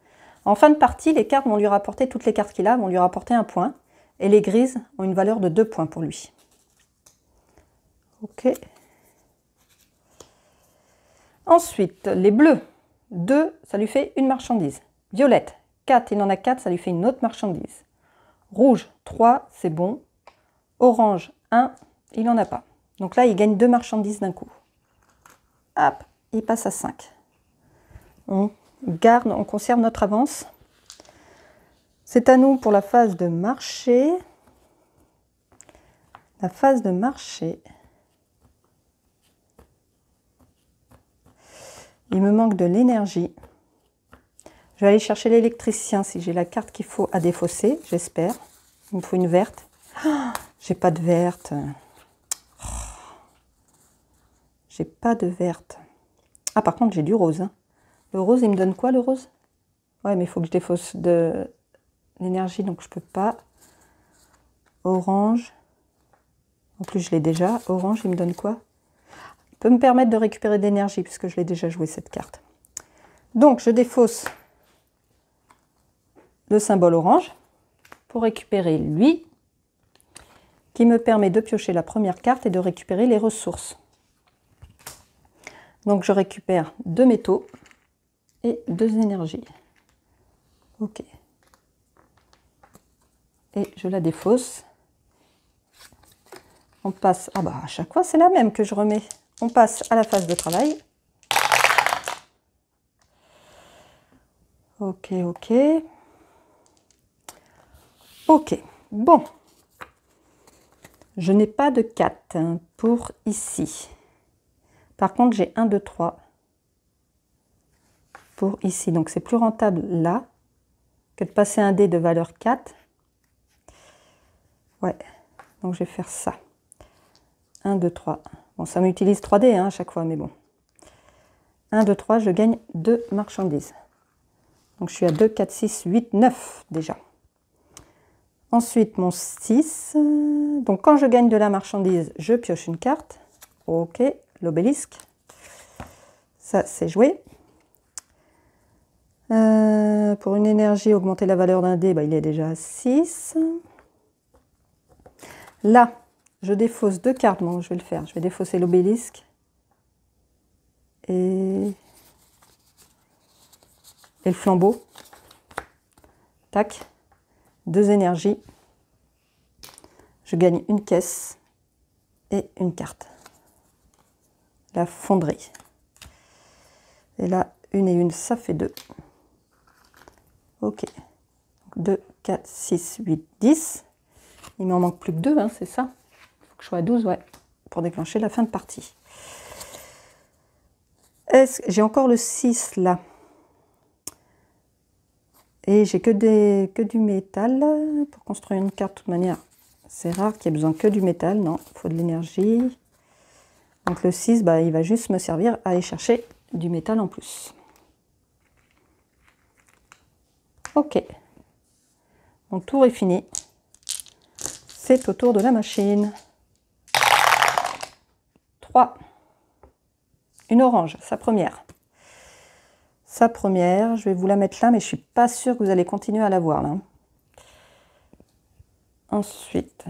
Speaker 1: En fin de partie, les cartes vont lui rapporter, toutes les cartes qu'il a vont lui rapporter un point. Et les grises ont une valeur de 2 points pour lui. OK. Ensuite, les bleus. 2, ça lui fait une marchandise. Violette, 4, il en a 4, ça lui fait une autre marchandise. Rouge, 3, c'est bon. Orange, 1, il n'en a pas. Donc là, il gagne 2 marchandises d'un coup. Hop, il passe à 5. On garde, on conserve notre avance. C'est à nous pour la phase de marché. La phase de marché. Il me manque de l'énergie. Je vais aller chercher l'électricien si j'ai la carte qu'il faut à défausser, j'espère. Il me faut une verte. Oh, j'ai pas de verte. J'ai pas de verte. Ah, par contre, j'ai du rose. Hein. Le rose, il me donne quoi, le rose? Ouais, mais il faut que je défausse de l'énergie, donc je peux pas. Orange. En plus, je l'ai déjà. Orange, il me donne quoi? Il peut me permettre de récupérer de l'énergie, puisque je l'ai déjà joué, cette carte. Donc, je défausse le symbole orange pour récupérer lui, qui me permet de piocher la première carte et de récupérer les ressources. Donc, je récupère 2 métaux et 2 énergies. Ok. Et je la défausse. On passe, ah bah à chaque fois c'est la même que je remets. On passe à la phase de travail. Ok, ok. Ok, bon. Je n'ai pas de 4 pour ici. Par contre, j'ai 1, 2, 3 pour ici. Donc c'est plus rentable là que de passer un dé de valeur 4. Ouais, donc je vais faire ça. 1, 2, 3. Bon, ça m'utilise 3 dés à chaque fois, mais bon. 1, 2, 3, je gagne 2 marchandises. Donc je suis à 2, 4, 6, 8, 9 déjà. Ensuite, mon 6. Donc quand je gagne de la marchandise, je pioche une carte. Ok, l'obélisque. Ça, c'est joué. Pour une énergie, augmenter la valeur d'un dé, bah, il est déjà à 6. Là, je défausse 2 cartes. Bon, je vais le faire. Je vais défausser l'obélisque. Et le flambeau. Tac. 2 énergies. Je gagne une caisse et une carte. La fonderie. Et là, une et une, ça fait 2. Ok. 2, 4, 6, 8, 10. Il m'en manque plus que 2, c'est ça? Il faut que je sois à 12, ouais, pour déclencher la fin de partie. J'ai encore le 6 là. Et j'ai que du métal pour construire une carte de toute manière. C'est rare qu'il y ait besoin que du métal, non, il faut de l'énergie. Donc le 6, bah, il va juste me servir à aller chercher du métal en plus. Ok. Mon tour est fini. C'est au tour de la machine. 3. Une orange, sa première. Sa première, je vais vous la mettre là, mais je ne suis pas sûre que vous allez continuer à la voir là. Ensuite.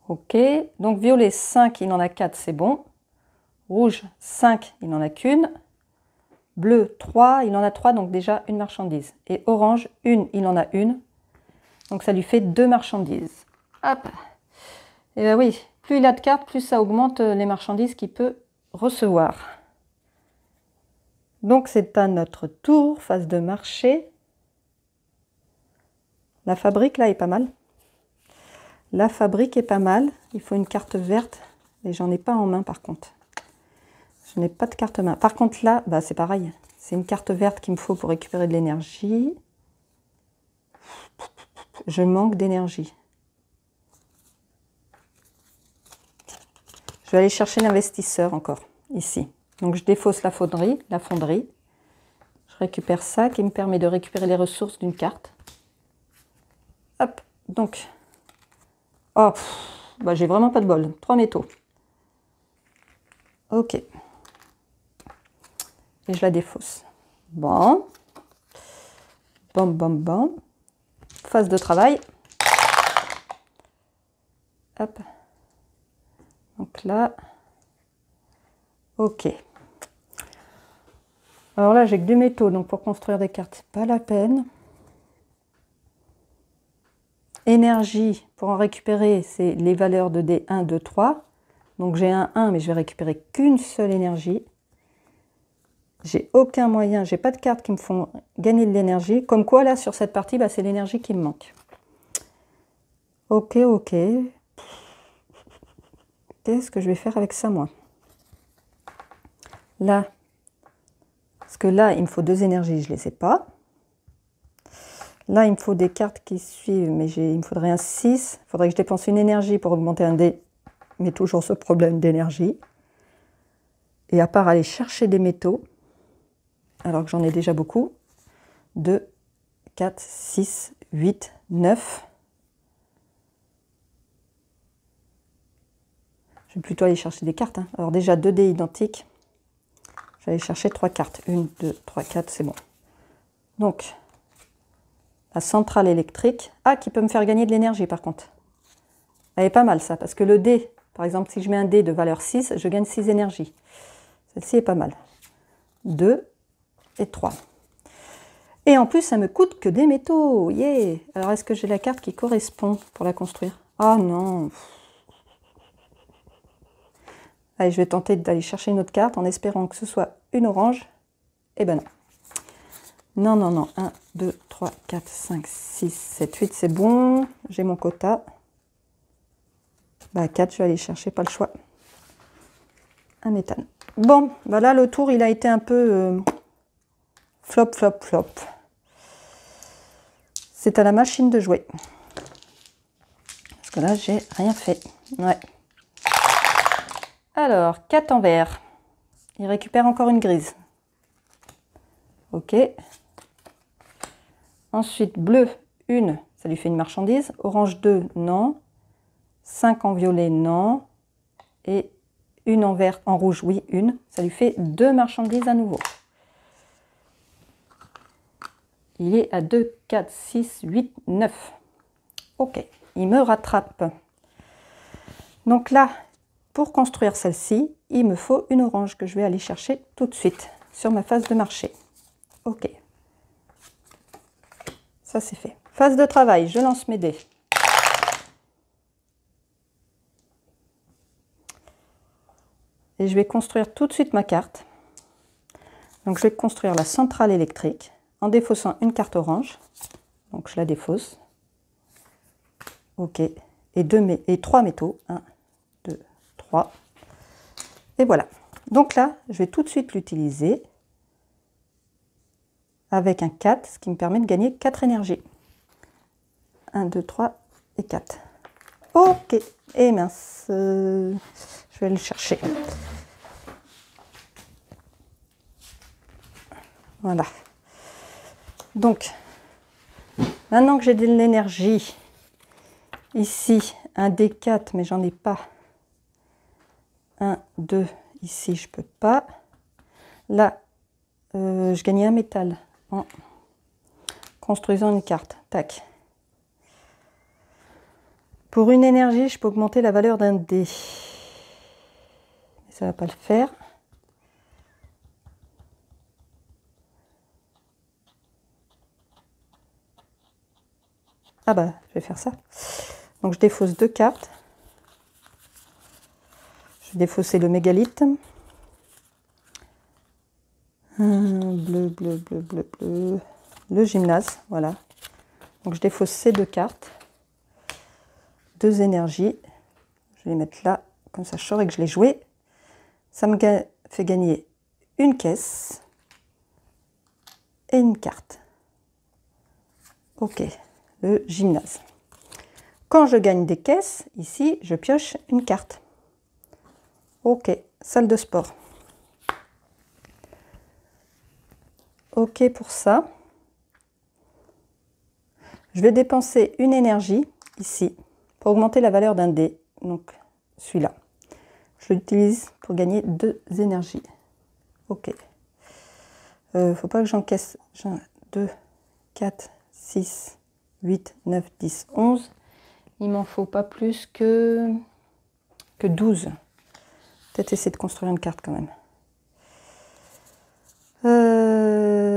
Speaker 1: Ok, donc violet 5, il en a 4, c'est bon. Rouge 5, il n'en a qu'une. Bleu 3, il en a 3, donc déjà une marchandise. Et orange 1, il en a une. Donc ça lui fait 2 marchandises. Hop. Et bien oui, plus il a de cartes, plus ça augmente les marchandises qu'il peut recevoir. Donc c'est à notre tour, phase de marché. La fabrique là est pas mal. La fabrique est pas mal. Il faut une carte verte. Et j'en ai pas en main par contre. Je n'ai pas de carte main. Par contre là, bah, c'est pareil. C'est une carte verte qu'il me faut pour récupérer de l'énergie. Je manque d'énergie. Je vais aller chercher l'investisseur encore, ici. Donc je défausse la fonderie. Je récupère ça qui me permet de récupérer les ressources d'une carte. Hop, donc. Oh, bah, j'ai vraiment pas de bol. 3 métaux. Ok. Et je la défausse. Bon. Bam, bam, bam. Phase de travail. Hop. Donc là. Ok. Alors là, j'ai que du métaux, donc pour construire des cartes, c'est pas la peine. Énergie, pour en récupérer, c'est les valeurs de dés 1, 2, 3. Donc j'ai un 1, mais je vais récupérer qu'une seule énergie. J'ai aucun moyen, j'ai pas de cartes qui me font gagner de l'énergie. Comme quoi, là, sur cette partie, bah, c'est l'énergie qui me manque. Ok, ok. Qu'est-ce que je vais faire avec ça, moi? Là. Parce que là, il me faut 2 énergies, je ne les ai pas. Là, il me faut des cartes qui suivent, mais il me faudrait un 6. Il faudrait que je dépense une énergie pour augmenter un dé mais toujours ce problème d'énergie. Et à part aller chercher des métaux, alors que j'en ai déjà beaucoup, 2, 4, 6, 8, 9. Je vais plutôt aller chercher des cartes. Hein. Alors déjà 2 dés identiques. Je vais aller chercher 3 cartes. 1, 2, 3, 4, c'est bon. Donc, la centrale électrique. Ah, qui peut me faire gagner de l'énergie par contre. Elle est pas mal ça, parce que le dé, par exemple, si je mets un dé de valeur 6, je gagne 6 énergies. Celle-ci est pas mal. 2 et 3. Et en plus, ça me coûte que des métaux. Yeah. Alors, est-ce que j'ai la carte qui correspond pour la construire? Ah non. Allez, je vais tenter d'aller chercher une autre carte en espérant que ce soit une orange. Eh ben non. Non, non, non. 1, 2, 3, 4, 5, 6, 7, 8, c'est bon. J'ai mon quota. Bah 4, je vais aller chercher, pas le choix. Un méthane. Bon, voilà, le tour, il a été un peu flop, flop, flop. C'est à la machine de jouer. Parce que là, j'ai rien fait. Ouais. Alors, 4 en vert. Il récupère encore une grise. Ok. Ensuite, bleu, 1, ça lui fait une marchandise. Orange 2, non. 5 en violet, non. Et une en vert, en rouge, oui, une. Ça lui fait 2 marchandises à nouveau. Il est à 2, 4, 6, 8, 9. Ok, il me rattrape. Donc là, pour construire celle-ci, il me faut une orange que je vais aller chercher tout de suite sur ma phase de marché. Ok. Ça, c'est fait. Phase de travail, je lance mes dés. Et je vais construire tout de suite ma carte. Donc, je vais construire la centrale électrique en défaussant une carte orange. Donc, je la défausse. Ok. Et 3 métaux. 1, 2, 3. Et voilà. Donc là, je vais tout de suite l'utiliser avec un 4, ce qui me permet de gagner 4 énergies. 1, 2, 3 et 4. Ok. Et mince. Je vais le chercher. Voilà. Donc, maintenant que j'ai de l'énergie, ici, un D4, mais j'en ai pas. 1, 2, ici, je peux pas. Là, je gagnais un métal en construisant une carte. Tac. Pour une énergie, je peux augmenter la valeur d'un dé. Mais ça ne va pas le faire. Ah bah, je vais faire ça. Donc je défausse 2 cartes. Je vais défausser le mégalithe. Bleu, bleu, bleu, bleu, bleu. Le gymnase, voilà. Donc je défausse ces 2 cartes. 2 énergies. Je vais les mettre là, comme ça je saurai que je l'ai joué. Ça me fait gagner une caisse et une carte. Ok, le gymnase. Quand je gagne des caisses, ici, je pioche une carte. Ok, salle de sport. Ok pour ça. Je vais dépenser une énergie ici pour augmenter la valeur d'un dé. Donc celui-là. Je l'utilise pour gagner 2 énergies. Ok. Faut pas que j'encaisse. 2, 4, 6, 8, 9, 10, 11. Il m'en faut pas plus que 12. Peut-être essayer de construire une carte quand même.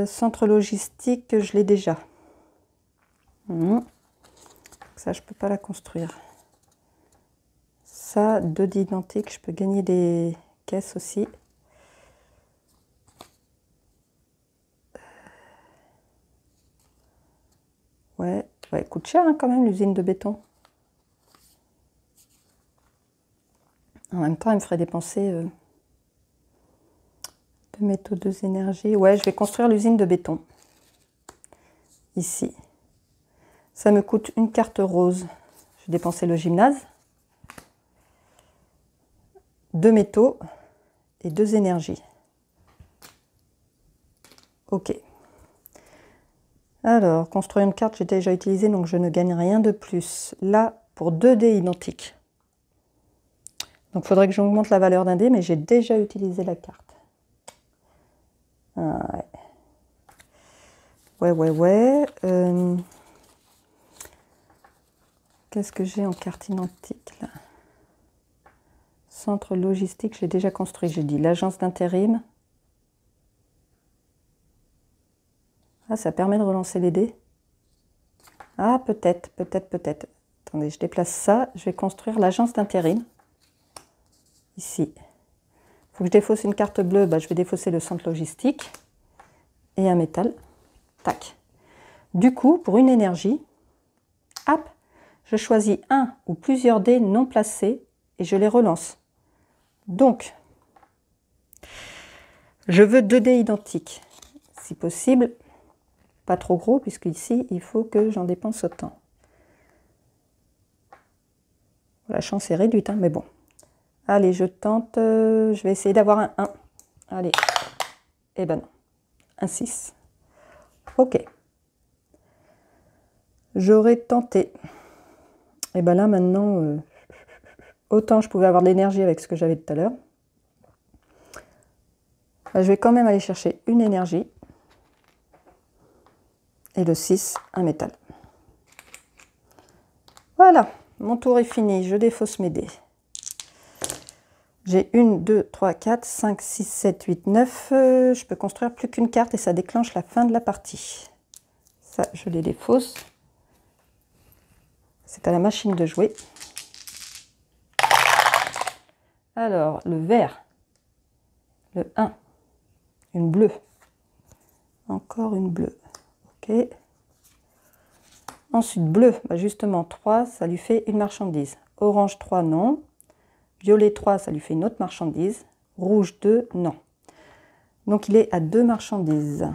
Speaker 1: Centre logistique, je l'ai déjà. Ça, je peux pas la construire. Ça, 2 d'identiques, je peux gagner des caisses aussi. Ouais, coûte cher hein, quand même l'usine de béton. En même temps, il me ferait dépenser 2 métaux, 2 énergies. Ouais, je vais construire l'usine de béton. Ici. Ça me coûte une carte rose. Je vais dépenser le gymnase. 2 métaux et 2 énergies. Ok. Alors, construire une carte, j'ai déjà utilisé, donc je ne gagne rien de plus. Là, pour 2 dés identiques. Donc, il faudrait que j'augmente la valeur d'un dé, mais j'ai déjà utilisé la carte. Ah, ouais. Qu'est-ce que j'ai en carte identique, là? Centre logistique, j'ai déjà construit, j'ai dit. L'agence d'intérim. Ah, ça permet de relancer les dés. Ah, peut-être. Attendez, je déplace ça. Je vais construire l'agence d'intérim. Ici. Il faut que je défausse une carte bleue. Bah, je vais défausser le centre logistique. Et un métal. Tac. Du coup, pour une énergie, hop, je choisis un ou plusieurs dés non placés et je les relance. Donc, je veux 2 dés identiques. Si possible, pas trop gros, puisque ici, il faut que j'en dépense autant. La chance est réduite, hein, mais bon. Allez, je tente. Je vais essayer d'avoir un 1. Allez. Eh ben non. Un 6. Ok. J'aurais tenté. Et ben là, maintenant, autant je pouvais avoir de l'énergie avec ce que j'avais tout à l'heure. Je vais quand même aller chercher une énergie. Et le 6, un métal. Voilà, mon tour est fini. Je défausse mes dés. J'ai 1, 2, 3, 4, 5, 6, 7, 8, 9. Je peux construire plus qu'une carte et ça déclenche la fin de la partie. Ça, je les défausse. C'est à la machine de jouer. Alors, le vert. Le 1. Une bleue. Encore une bleue. Ok. Ensuite, bleu. Bah justement, 3, ça lui fait une marchandise. Orange 3, non. Violet 3, ça lui fait une autre marchandise. Rouge 2, non. Donc, il est à 2 marchandises.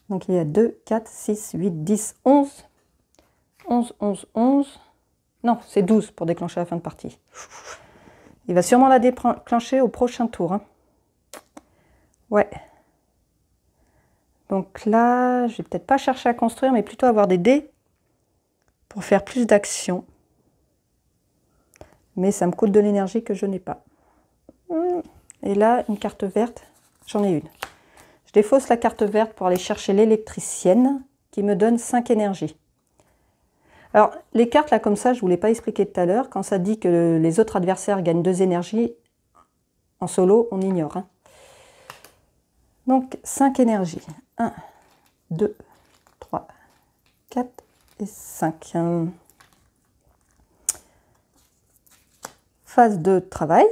Speaker 1: Donc, il est à 2, 4, 6, 8, 10, 11. 11. Non, c'est 12 pour déclencher la fin de partie. Il va sûrement la déclencher au prochain tour. Hein. Ouais. Donc là, je vais peut-être pas chercher à construire, mais plutôt avoir des dés pour faire plus d'action. Mais ça me coûte de l'énergie que je n'ai pas. Et là, une carte verte, j'en ai une. Je défausse la carte verte pour aller chercher l'électricienne qui me donne 5 énergies. Alors, les cartes là comme ça, je ne vous l'ai pas expliqué tout à l'heure. Quand ça dit que les autres adversaires gagnent 2 énergies, en solo, on ignore. Hein. Donc, 5 énergies. 1, 2, 3, 4 et 5. Phase de travail.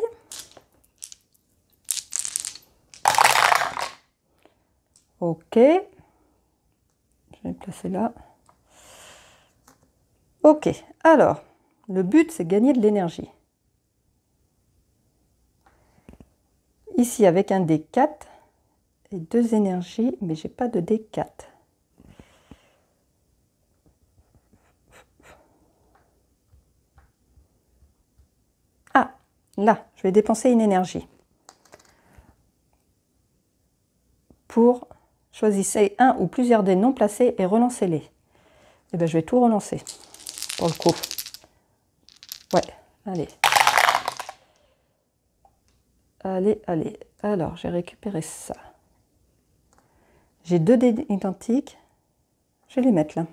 Speaker 1: Ok. Je vais le placer là. Ok. Alors, le but, c'est gagner de l'énergie. Ici, avec un D4 et 2 énergies, mais j'ai pas de D4. Ah, là, je vais dépenser une énergie. Pour choisir un ou plusieurs dés non placés et relancez-les. Et bien, je vais tout relancer pour le coup. Ouais, allez. Allez. Alors, j'ai récupéré ça. J'ai 2 dés identiques. Je vais les mettre là.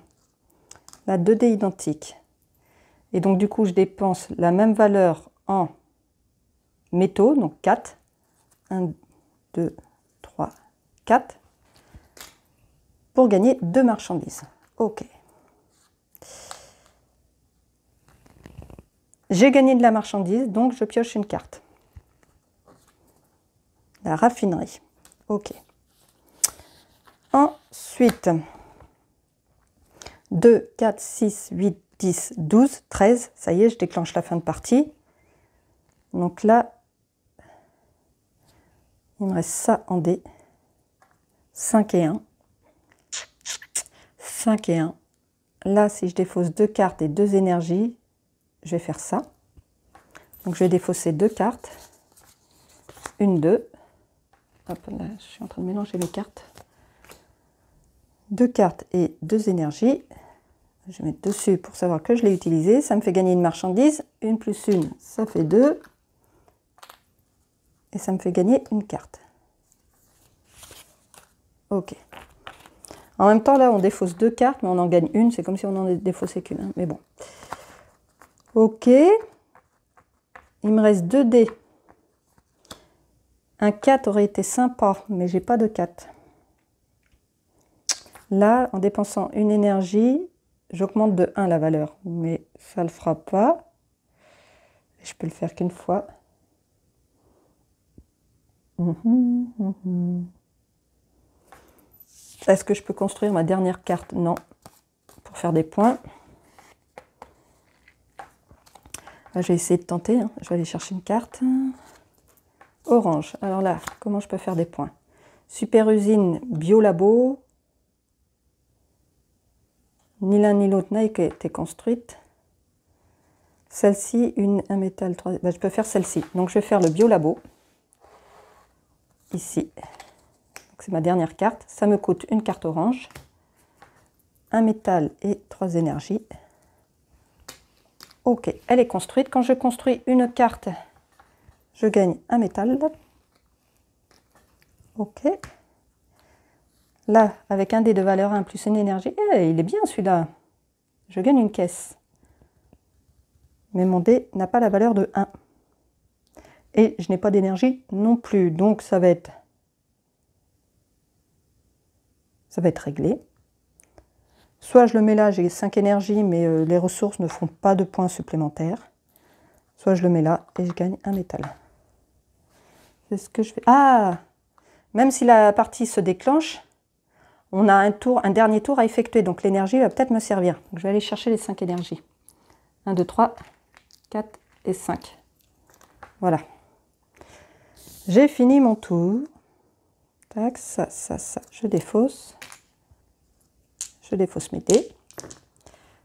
Speaker 1: Là, 2 dés identiques. Et donc, du coup, je dépense la même valeur en métaux, donc 4. 1, 2, 3, 4. Pour gagner 2 marchandises. Ok. J'ai gagné de la marchandise, donc je pioche une carte. La raffinerie. Ok. Ensuite, 2, 4, 6, 8, 10, 12, 13. Ça y est, je déclenche la fin de partie. Donc là, il me reste ça en dés. 5 et 1. 5 et 1. Là, si je défausse 2 cartes et 2 énergies, je vais faire ça. Donc je vais défausser 2 cartes. 1, 2. Hop, là, je suis en train de mélanger les cartes. 2 cartes et 2 énergies. Je vais mettre dessus pour savoir que je l'ai utilisé. Ça me fait gagner une marchandise. 1 plus 1, ça fait 2. Et ça me fait gagner une carte. Ok. En même temps, là, on défausse 2 cartes, mais on en gagne une. C'est comme si on en défaussait qu'une. Hein, mais bon. Ok. Il me reste 2 dés. Un 4 aurait été sympa, mais j'ai pas de 4. Là, en dépensant une énergie, j'augmente de 1 la valeur. Mais ça ne le fera pas. Je peux le faire qu'une fois. Est-ce que je peux construire ma dernière carte? Non. Pour faire des points. Là, je vais essayer de tenter. Hein. Je vais aller chercher une carte. Orange. Alors là, comment je peux faire des points? Super usine, biolabo. Ni l'un ni l'autre n'a été construite. Celle-ci, un métal, 3. Ben, je peux faire celle-ci. Donc je vais faire le biolabo. Ici. C'est ma dernière carte. Ça me coûte une carte orange. Un métal et 3 énergies. Ok, elle est construite. Quand je construis une carte, je gagne un métal. Ok. Là, avec un dé de valeur 1 plus une énergie, il est bien celui-là. Je gagne une caisse. Mais mon dé n'a pas la valeur de 1. Et je n'ai pas d'énergie non plus. Donc ça va être réglé. Soit je le mets là, j'ai 5 énergies, mais les ressources ne font pas de points supplémentaires. Soit je le mets là et je gagne un métal. C'est ce que je fais. Ah! Même si la partie se déclenche, on a un dernier tour à effectuer. Donc l'énergie va peut-être me servir. Donc, je vais aller chercher les 5 énergies. 1, 2, 3, 4 et 5. Voilà. J'ai fini mon tour. Tac, ça. Je défausse. Je défausse mes dés.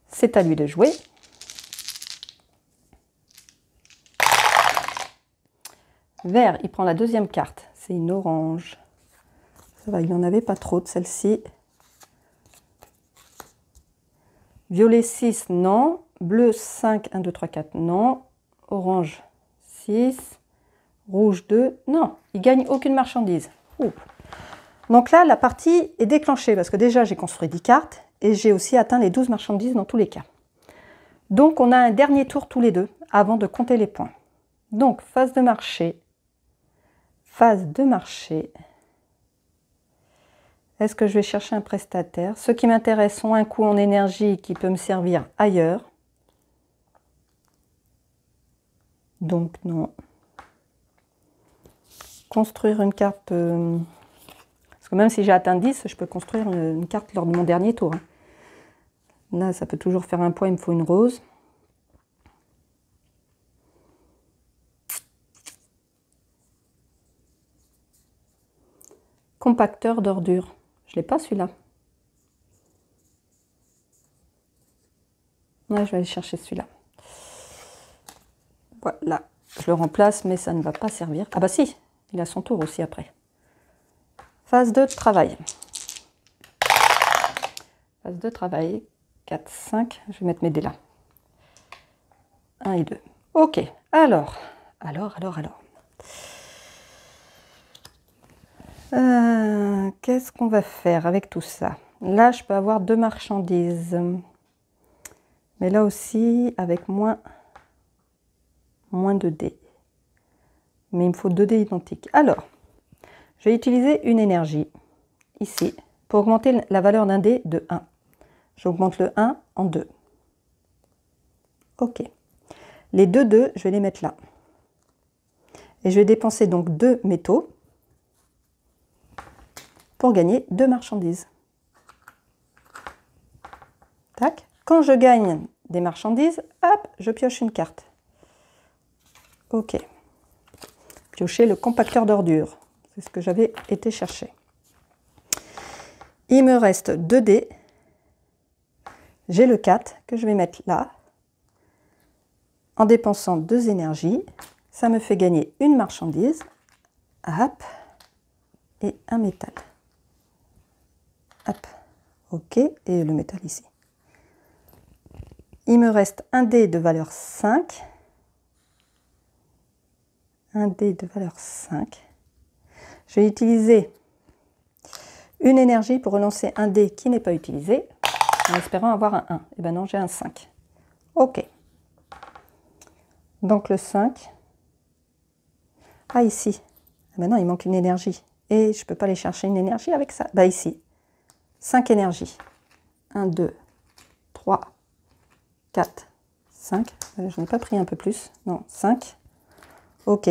Speaker 1: C'est à lui de jouer. Vert, il prend la deuxième carte. C'est une orange. Ça va, il n'y en avait pas trop de celle-ci. Violet 6, non. Bleu 5, 1, 2, 3, 4, non. Orange 6. Rouge 2, non. Il ne gagne aucune marchandise. Ouh. Donc là, la partie est déclenchée parce que déjà, j'ai construit 10 cartes et j'ai aussi atteint les 12 marchandises dans tous les cas. Donc, on a un dernier tour tous les deux avant de compter les points. Donc, phase de marché. Phase de marché. Est-ce que je vais chercher un prestataire? Ceux qui m'intéressent ont un coût en énergie qui peut me servir ailleurs. Donc, non. Construire une carte... Parce que même si j'ai atteint 10, je peux construire une carte lors de mon dernier tour. Là, ça peut toujours faire un point, il me faut une rose. Compacteur d'ordures. Je ne l'ai pas celui-là. Ouais, je vais aller chercher celui-là. Voilà. Je le remplace, mais ça ne va pas servir. Ah bah si, il a son tour aussi après. Phase de travail. Phase de travail. 4, 5. Je vais mettre mes dés là. 1 et 2. Ok. Alors. Qu'est-ce qu'on va faire avec tout ça? Là, je peux avoir 2 marchandises. Mais là aussi, avec moins de dés. Mais il me faut 2 dés identiques. Alors, je vais utiliser une énergie, ici, pour augmenter la valeur d'un dé de 1. J'augmente le 1 en 2. Ok. Les 2 2, je vais les mettre là. Et je vais dépenser donc 2 métaux pour gagner 2 marchandises. Tac. Quand je gagne des marchandises, hop, je pioche une carte. Ok. Piocher le compacteur d'ordures. C'est ce que j'avais été chercher. Il me reste 2 dés. J'ai le 4 que je vais mettre là. en dépensant 2 énergies. Ça me fait gagner une marchandise. Hop. Et un métal. Hop. OK. Et le métal ici. Il me reste un dé de valeur 5. Un dé de valeur 5. Je vais utiliser une énergie pour relancer un dé qui n'est pas utilisé, en espérant avoir un 1. Et bien non, j'ai un 5. OK. Donc le 5. Ah, ici. Maintenant, il manque une énergie. Et je ne peux pas aller chercher une énergie avec ça. Bah ici. 5 énergies. 1, 2, 3, 4, 5. Je n'ai pas pris un peu plus. Non, 5. OK.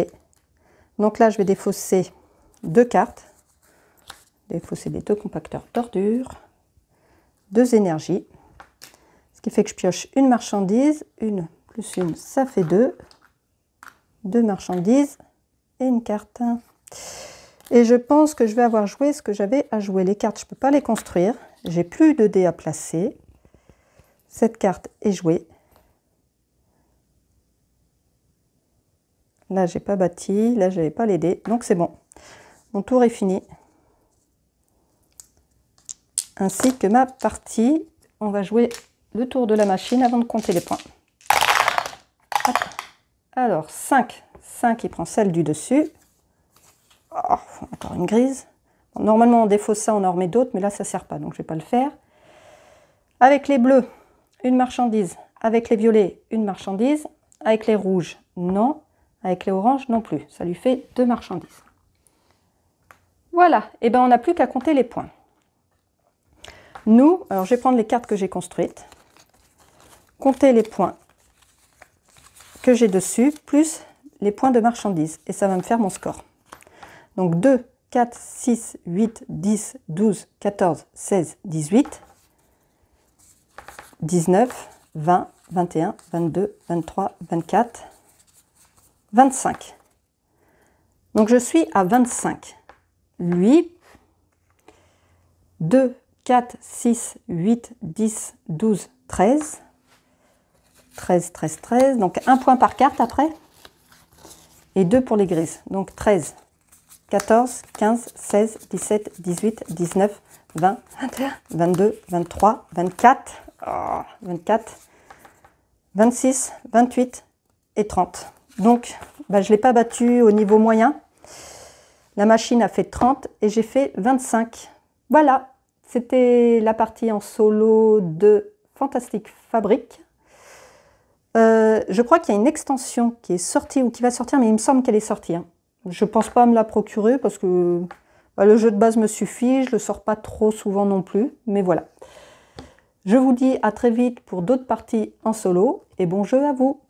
Speaker 1: Donc là, je vais défausser 2 cartes. Défausser les 2 compacteurs d'ordures. 2 énergies. Ce qui fait que je pioche une marchandise. 1 plus 1, ça fait 2. 2 marchandises et une carte. Et je pense que je vais avoir joué ce que j'avais à jouer. Les cartes, je ne peux pas les construire. J'ai plus de dés à placer. Cette carte est jouée. Là, j'ai pas bâti. Là, je n'avais pas les dés. Donc, c'est bon. Mon tour est fini. Ainsi que ma partie. On va jouer le tour de la machine avant de compter les points. Hop. Alors, 5. 5, il prend celle du dessus. Oh, encore une grise. Bon, normalement, on défausse ça, on en remet d'autres, mais là, ça ne sert pas, donc je ne vais pas le faire. Avec les bleus, une marchandise. Avec les violets, une marchandise. Avec les rouges, non. Avec les oranges, non plus. Ça lui fait 2 marchandises. Voilà, et bien on n'a plus qu'à compter les points. Nous, alors je vais prendre les cartes que j'ai construites. Compter les points que j'ai dessus, plus les points de marchandises. Et ça va me faire mon score. Donc 2, 4, 6, 8, 10, 12, 14, 16, 18, 19, 20, 21, 22, 23, 24, 25. Donc je suis à 25. Lui, 2, 4, 6, 8, 10, 12, 13. 13, 13, 13. Donc un point par carte après. Et 2 pour les grises. Donc 13, 14, 15, 16, 17, 18, 19, 20, 21, 22, 23, 24, 24, 26, 28 et 30. Donc, bah, je ne l'ai pas battu au niveau moyen. La machine a fait 30 et j'ai fait 25. Voilà, c'était la partie en solo de Fantastic Fabric. Je crois qu'il y a une extension qui est sortie ou qui va sortir, mais il me semble qu'elle est sortie. Hein. Je ne pense pas me la procurer parce que bah, le jeu de base me suffit. Je ne le sors pas trop souvent non plus, mais voilà. Je vous dis à très vite pour d'autres parties en solo et bon jeu à vous!